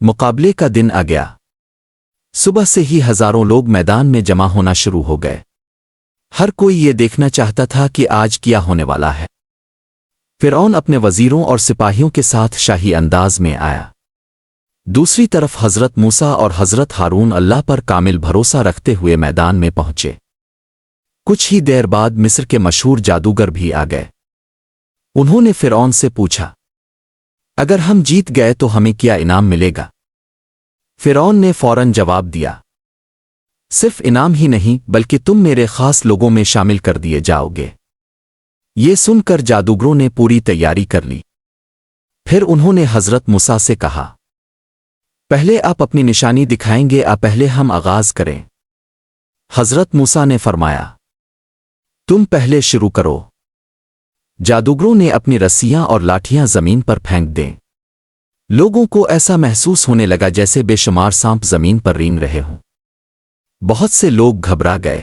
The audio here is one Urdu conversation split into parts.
مقابلے کا دن آ گیا۔ صبح سے ہی ہزاروں لوگ میدان میں جمع ہونا شروع ہو گئے۔ ہر کوئی یہ دیکھنا چاہتا تھا کہ آج کیا ہونے والا ہے۔ فرعون اپنے وزیروں اور سپاہیوں کے ساتھ شاہی انداز میں آیا۔ دوسری طرف حضرت موسیٰ اور حضرت ہارون اللہ پر کامل بھروسہ رکھتے ہوئے میدان میں پہنچے۔ کچھ ہی دیر بعد مصر کے مشہور جادوگر بھی آ گئے۔ انہوں نے فرعون سے پوچھا، اگر ہم جیت گئے تو ہمیں کیا انعام ملے گا؟ فرعون نے فوراً جواب دیا، صرف انعام ہی نہیں بلکہ تم میرے خاص لوگوں میں شامل کر دیے جاؤ گے۔ یہ سن کر جادوگروں نے پوری تیاری کر لی۔ پھر انہوں نے حضرت موسیٰ سے کہا، پہلے آپ اپنی نشانی دکھائیں گے یا پہلے ہم آغاز کریں؟ حضرت موسیٰ نے فرمایا، تم پہلے شروع کرو۔ جادوگروں نے اپنی رسیاں اور لاٹھیاں زمین پر پھینک دیں۔ لوگوں کو ایسا محسوس ہونے لگا جیسے بے شمار سانپ زمین پر رینگ رہے ہوں۔ بہت سے لوگ گھبرا گئے۔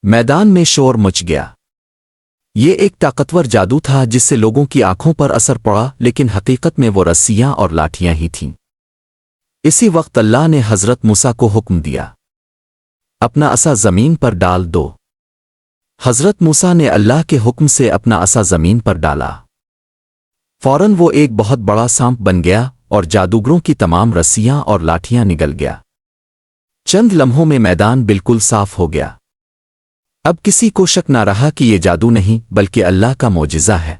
میدان میں شور مچ گیا۔ یہ ایک طاقتور جادو تھا جس سے لوگوں کی آنکھوں پر اثر پڑا، لیکن حقیقت میں وہ رسیاں اور لاٹھیاں ہی تھیں۔ اسی وقت اللہ نے حضرت موسیٰ کو حکم دیا، اپنا عصا زمین پر ڈال دو۔ حضرت موسیٰ نے اللہ کے حکم سے اپنا عصا زمین پر ڈالا۔ فوراً وہ ایک بہت بڑا سانپ بن گیا اور جادوگروں کی تمام رسیاں اور لاٹھیاں نگل گیا۔ چند لمحوں میں میدان بالکل صاف ہو گیا۔ اب کسی کو شک نہ رہا کہ یہ جادو نہیں بلکہ اللہ کا معجزہ ہے۔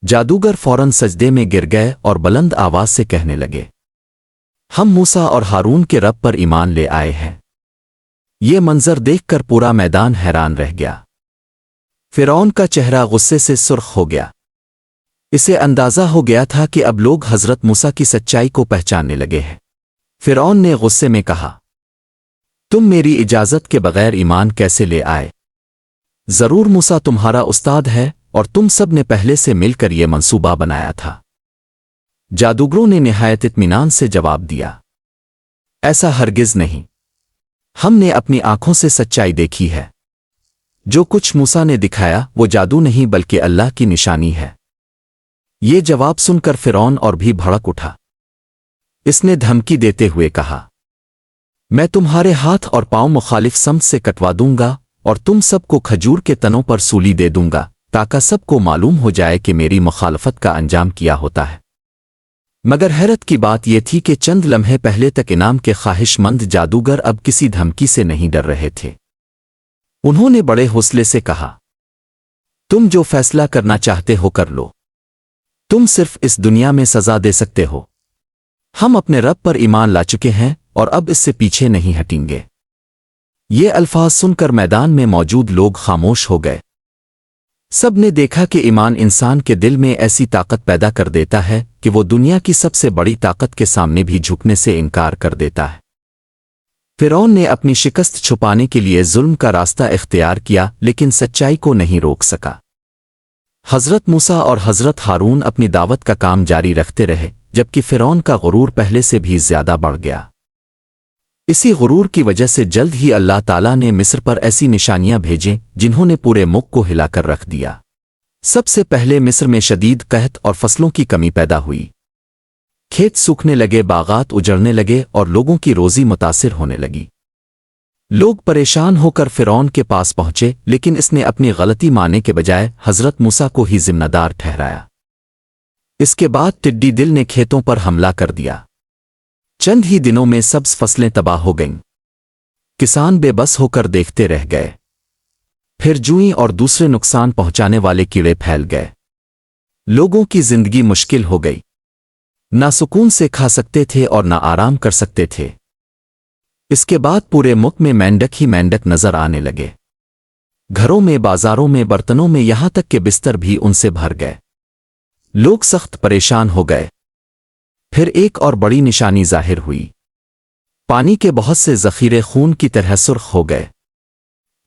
جادوگر فوراً سجدے میں گر گئے اور بلند آواز سے کہنے لگے، ہم موسیٰ اور ہارون کے رب پر ایمان لے آئے ہیں۔ یہ منظر دیکھ کر پورا میدان حیران رہ گیا۔ فرعون کا چہرہ غصے سے سرخ ہو گیا۔ اسے اندازہ ہو گیا تھا کہ اب لوگ حضرت موسیٰ کی سچائی کو پہچاننے لگے ہیں۔ فرعون نے غصے میں کہا، تم میری اجازت کے بغیر ایمان کیسے لے آئے؟ ضرور موسیٰ تمہارا استاد ہے اور تم سب نے پہلے سے مل کر یہ منصوبہ بنایا تھا۔ جادوگروں نے نہایت اطمینان سے جواب دیا، ایسا ہرگز نہیں، ہم نے اپنی آنکھوں سے سچائی دیکھی ہے۔ جو کچھ موسیٰ نے دکھایا وہ جادو نہیں بلکہ اللہ کی نشانی ہے۔ یہ جواب سن کر فرعون اور بھی بھڑک اٹھا۔ اس نے دھمکی دیتے ہوئے کہا، میں تمہارے ہاتھ اور پاؤں مخالف سمت سے کٹوا دوں گا اور تم سب کو کھجور کے تنوں پر سولی دے دوں گا تاکہ سب کو معلوم ہو جائے کہ میری مخالفت کا انجام کیا ہوتا ہے۔ مگر حیرت کی بات یہ تھی کہ چند لمحے پہلے تک انعام کے خواہش مند جادوگر اب کسی دھمکی سے نہیں ڈر رہے تھے۔ انہوں نے بڑے حوصلے سے کہا، تم جو فیصلہ کرنا چاہتے ہو کر لو، تم صرف اس دنیا میں سزا دے سکتے ہو۔ ہم اپنے رب پر ایمان لا چکے ہیں اور اب اس سے پیچھے نہیں ہٹیں گے۔ یہ الفاظ سن کر میدان میں موجود لوگ خاموش ہو گئے۔ سب نے دیکھا کہ ایمان انسان کے دل میں ایسی طاقت پیدا کر دیتا ہے کہ وہ دنیا کی سب سے بڑی طاقت کے سامنے بھی جھکنے سے انکار کر دیتا ہے۔ فرعون نے اپنی شکست چھپانے کے لیے ظلم کا راستہ اختیار کیا لیکن سچائی کو نہیں روک سکا۔ حضرت موسیٰ اور حضرت ہارون اپنی دعوت کا کام جاری رکھتے رہے جبکہ فرعون کا غرور پہلے سے بھی زیادہ بڑھ گیا۔ اسی غرور کی وجہ سے جلد ہی اللہ تعالیٰ نے مصر پر ایسی نشانیاں بھیجیں جنہوں نے پورے ملک کو ہلا کر رکھ دیا۔ سب سے پہلے مصر میں شدید قحط اور فصلوں کی کمی پیدا ہوئی۔ کھیت سوکھنے لگے، باغات اجڑنے لگے اور لوگوں کی روزی متاثر ہونے لگی۔ لوگ پریشان ہو کر فرعون کے پاس پہنچے لیکن اس نے اپنی غلطی ماننے کے بجائے حضرت موسیٰ کو ہی ذمہ دار ٹھہرایا۔ اس کے بعد ٹڈی دل نے کھیتوں پر حملہ کر دیا۔ چند ہی دنوں میں سبز فصلیں تباہ ہو گئیں۔ کسان بے بس ہو کر دیکھتے رہ گئے۔ پھر جوئیں اور دوسرے نقصان پہنچانے والے کیڑے پھیل گئے۔ لوگوں کی زندگی مشکل ہو گئی۔ نہ سکون سے کھا سکتے تھے اور نہ آرام کر سکتے تھے۔ اس کے بعد پورے ملک میں مینڈک ہی مینڈک نظر آنے لگے۔ گھروں میں، بازاروں میں، برتنوں میں، یہاں تک کہ بستر بھی ان سے بھر گئے۔ لوگ سخت پریشان ہو گئے۔ پھر ایک اور بڑی نشانی ظاہر ہوئی۔ پانی کے بہت سے ذخیرے خون کی طرح سرخ ہو گئے۔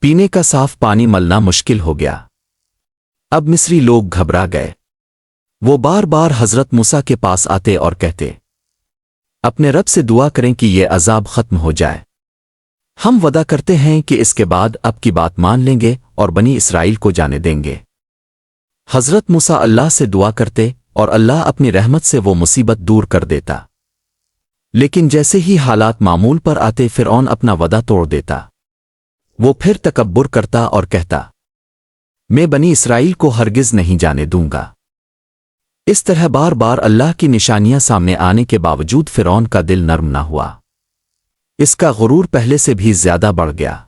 پینے کا صاف پانی ملنا مشکل ہو گیا۔ اب مصری لوگ گھبرا گئے۔ وہ بار بار حضرت موسیٰ کے پاس آتے اور کہتے، اپنے رب سے دعا کریں کہ یہ عذاب ختم ہو جائے۔ ہم وعدہ کرتے ہیں کہ اس کے بعد اب کی بات مان لیں گے اور بنی اسرائیل کو جانے دیں گے۔ حضرت موسیٰ اللہ سے دعا کرتے اور اللہ اپنی رحمت سے وہ مصیبت دور کر دیتا۔ لیکن جیسے ہی حالات معمول پر آتے فرعون اپنا وعدہ توڑ دیتا۔ وہ پھر تکبر کرتا اور کہتا، میں بنی اسرائیل کو ہرگز نہیں جانے دوں گا۔ اس طرح بار بار اللہ کی نشانیاں سامنے آنے کے باوجود فرعون کا دل نرم نہ ہوا۔ اس کا غرور پہلے سے بھی زیادہ بڑھ گیا۔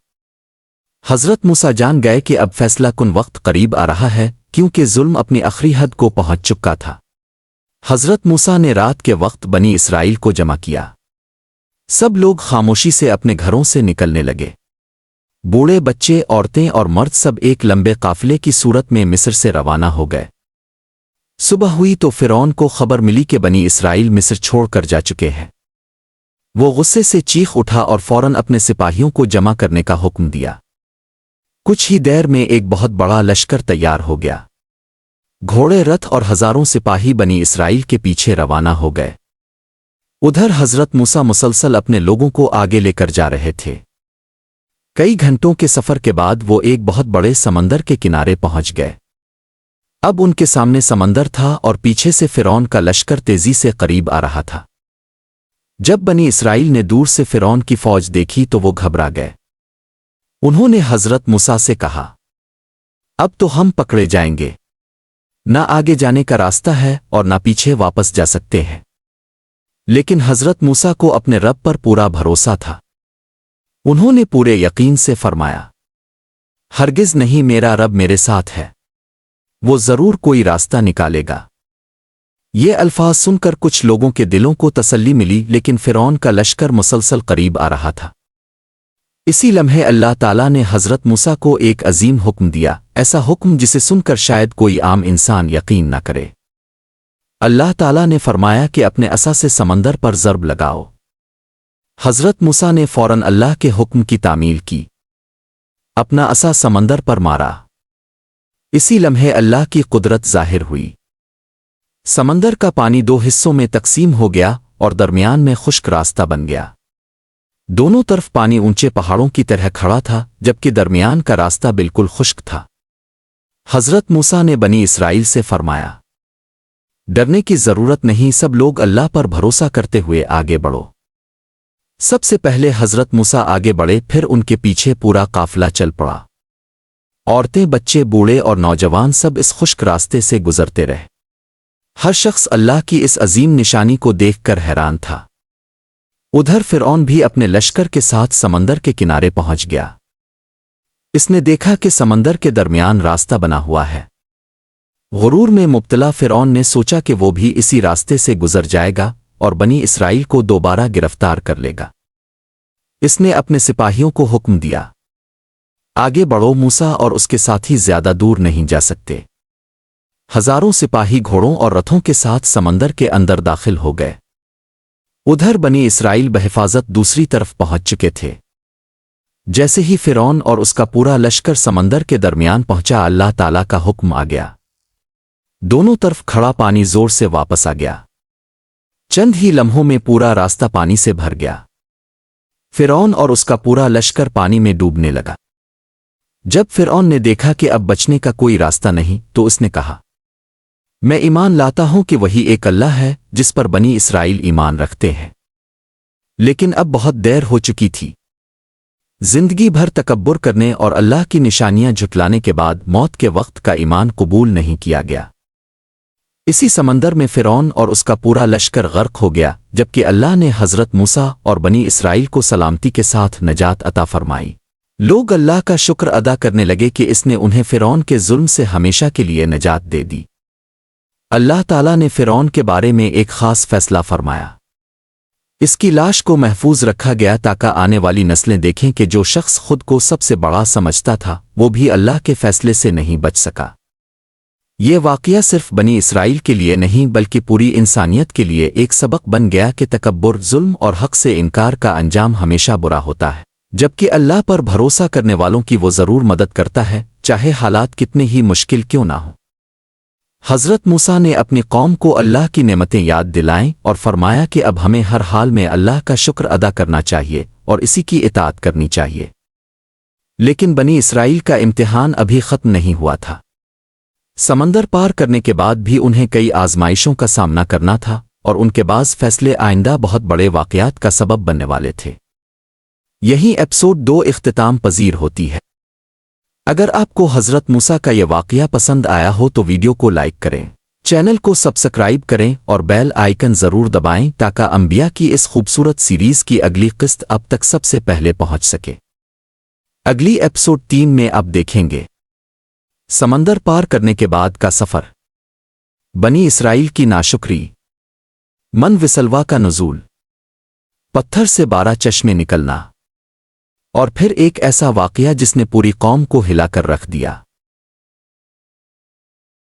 حضرت موسیٰ جان گئے کہ اب فیصلہ کن وقت قریب آ رہا ہے، کیونکہ ظلم اپنی آخری حد کو پہنچ چکا تھا۔ حضرت موسیٰ نے رات کے وقت بنی اسرائیل کو جمع کیا۔ سب لوگ خاموشی سے اپنے گھروں سے نکلنے لگے۔ بوڑھے، بچے، عورتیں اور مرد سب ایک لمبے قافلے کی صورت میں مصر سے روانہ ہو گئے۔ صبح ہوئی تو فرعون کو خبر ملی کہ بنی اسرائیل مصر چھوڑ کر جا چکے ہیں۔ وہ غصے سے چیخ اٹھا اور فوراً اپنے سپاہیوں کو جمع کرنے کا حکم دیا۔ کچھ ہی دیر میں ایک بہت بڑا لشکر تیار ہو گیا۔ گھوڑے، رتھ اور ہزاروں سپاہی بنی اسرائیل کے پیچھے روانہ ہو گئے۔ ادھر حضرت موسیٰ مسلسل اپنے لوگوں کو آگے لے کر جا رہے تھے۔ کئی گھنٹوں کے سفر کے بعد وہ ایک بہت بڑے سمندر کے کنارے پہنچ گئے۔ اب ان کے سامنے سمندر تھا اور پیچھے سے فرعون کا لشکر تیزی سے قریب آ رہا تھا۔ جب بنی اسرائیل نے دور سے فرعون کی فوج دیکھی تو وہ گھبرا گئے۔ انہوں نے حضرت موسیٰ سے کہا، اب تو ہم پکڑے جائیں گے۔ نہ آگے جانے کا راستہ ہے اور نہ پیچھے واپس جا سکتے ہیں۔ لیکن حضرت موسیٰ کو اپنے رب پر پورا بھروسہ تھا۔ انہوں نے پورے یقین سے فرمایا، ہرگز نہیں، میرا رب میرے ساتھ ہے، وہ ضرور کوئی راستہ نکالے گا۔ یہ الفاظ سن کر کچھ لوگوں کے دلوں کو تسلی ملی، لیکن فرعون کا لشکر مسلسل قریب آ رہا تھا۔ اسی لمحے اللہ تعالیٰ نے حضرت موسیٰ کو ایک عظیم حکم دیا، ایسا حکم جسے سن کر شاید کوئی عام انسان یقین نہ کرے۔ اللہ تعالیٰ نے فرمایا کہ اپنے عصا سے سمندر پر ضرب لگاؤ۔ حضرت موسیٰ نے فوراً اللہ کے حکم کی تعمیل کی، اپنا عصا سمندر پر مارا۔ اسی لمحے اللہ کی قدرت ظاہر ہوئی۔ سمندر کا پانی دو حصوں میں تقسیم ہو گیا اور درمیان میں خشک راستہ بن گیا۔ دونوں طرف پانی اونچے پہاڑوں کی طرح کھڑا تھا، جبکہ درمیان کا راستہ بالکل خشک تھا۔ حضرت موسیٰ نے بنی اسرائیل سے فرمایا، ڈرنے کی ضرورت نہیں، سب لوگ اللہ پر بھروسہ کرتے ہوئے آگے بڑھو۔ سب سے پہلے حضرت موسیٰ آگے بڑھے، پھر ان کے پیچھے پورا قافلہ چل پڑا۔ عورتیں، بچے، بوڑھے اور نوجوان سب اس خشک راستے سے گزرتے رہے۔ ہر شخص اللہ کی اس عظیم نشانی کو دیکھ کر حیران تھا۔ ادھر فرعون بھی اپنے لشکر کے ساتھ سمندر کے کنارے پہنچ گیا۔ اس نے دیکھا کہ سمندر کے درمیان راستہ بنا ہوا ہے۔ غرور میں مبتلا فرعون نے سوچا کہ وہ بھی اسی راستے سے گزر جائے گا اور بنی اسرائیل کو دوبارہ گرفتار کر لے گا۔ اس نے اپنے سپاہیوں کو حکم دیا، آگے بڑھو، موسیٰ اور اس کے ساتھی زیادہ دور نہیں جا سکتے۔ ہزاروں سپاہی گھوڑوں اور رتھوں کے ساتھ سمندر کے اندر داخل ہو گئے۔ ادھر بنی اسرائیل بحفاظت دوسری طرف پہنچ چکے تھے۔ جیسے ہی فرعون اور اس کا پورا لشکر سمندر کے درمیان پہنچا، اللہ تعالیٰ کا حکم آ گیا۔ دونوں طرف کھڑا پانی زور سے واپس آ گیا۔ چند ہی لمحوں میں پورا راستہ پانی سے بھر گیا۔ فرعون اور اس کا پورا لشکر پانی میں ڈوبنے لگا۔ جب فرعون نے دیکھا کہ اب بچنے کا کوئی راستہ نہیں، تو اس نے کہا، میں ایمان لاتا ہوں کہ وہی ایک اللہ ہے جس پر بنی اسرائیل ایمان رکھتے ہیں۔ لیکن اب بہت دیر ہو چکی تھی۔ زندگی بھر تکبر کرنے اور اللہ کی نشانیاں جھٹلانے کے بعد موت کے وقت کا ایمان قبول نہیں کیا گیا۔ اسی سمندر میں فرعون اور اس کا پورا لشکر غرق ہو گیا، جبکہ اللہ نے حضرت موسیٰ اور بنی اسرائیل کو سلامتی کے ساتھ نجات عطا فرمائی۔ لوگ اللہ کا شکر ادا کرنے لگے کہ اس نے انہیں فرعون کے ظلم سے ہمیشہ کے لیے نجات دے دی۔ اللہ تعالیٰ نے فرعون کے بارے میں ایک خاص فیصلہ فرمایا۔ اس کی لاش کو محفوظ رکھا گیا تاکہ آنے والی نسلیں دیکھیں کہ جو شخص خود کو سب سے بڑا سمجھتا تھا وہ بھی اللہ کے فیصلے سے نہیں بچ سکا۔ یہ واقعہ صرف بنی اسرائیل کے لیے نہیں بلکہ پوری انسانیت کے لیے ایک سبق بن گیا کہ تکبر، ظلم اور حق سے انکار کا انجام ہمیشہ برا ہوتا ہے، جبکہ اللہ پر بھروسہ کرنے والوں کی وہ ضرور مدد کرتا ہے، چاہے حالات کتنے ہی مشکل کیوں نہ ہوں۔ حضرت موسیٰ نے اپنی قوم کو اللہ کی نعمتیں یاد دلائیں اور فرمایا کہ اب ہمیں ہر حال میں اللہ کا شکر ادا کرنا چاہیے اور اسی کی اطاعت کرنی چاہیے۔ لیکن بنی اسرائیل کا امتحان ابھی ختم نہیں ہوا تھا۔ سمندر پار کرنے کے بعد بھی انہیں کئی آزمائشوں کا سامنا کرنا تھا اور ان کے بعض فیصلے آئندہ بہت بڑے واقعات کا سبب بننے والے تھے۔ یہی ایپیسوڈ 2 اختتام پذیر ہوتی ہے۔ اگر آپ کو حضرت موسیٰ کا یہ واقعہ پسند آیا ہو تو ویڈیو کو لائک کریں، چینل کو سبسکرائب کریں اور بیل آئیکن ضرور دبائیں تاکہ انبیاء کی اس خوبصورت سیریز کی اگلی قسط اب تک سب سے پہلے پہنچ سکے۔ اگلی ایپیسوڈ 3 میں آپ دیکھیں گے سمندر پار کرنے کے بعد کا سفر، بنی اسرائیل کی ناشکری، من وسلوا کا نزول، پتھر سے 12 چشمے نکلنا، اور پھر ایک ایسا واقعہ جس نے پوری قوم کو ہلا کر رکھ دیا۔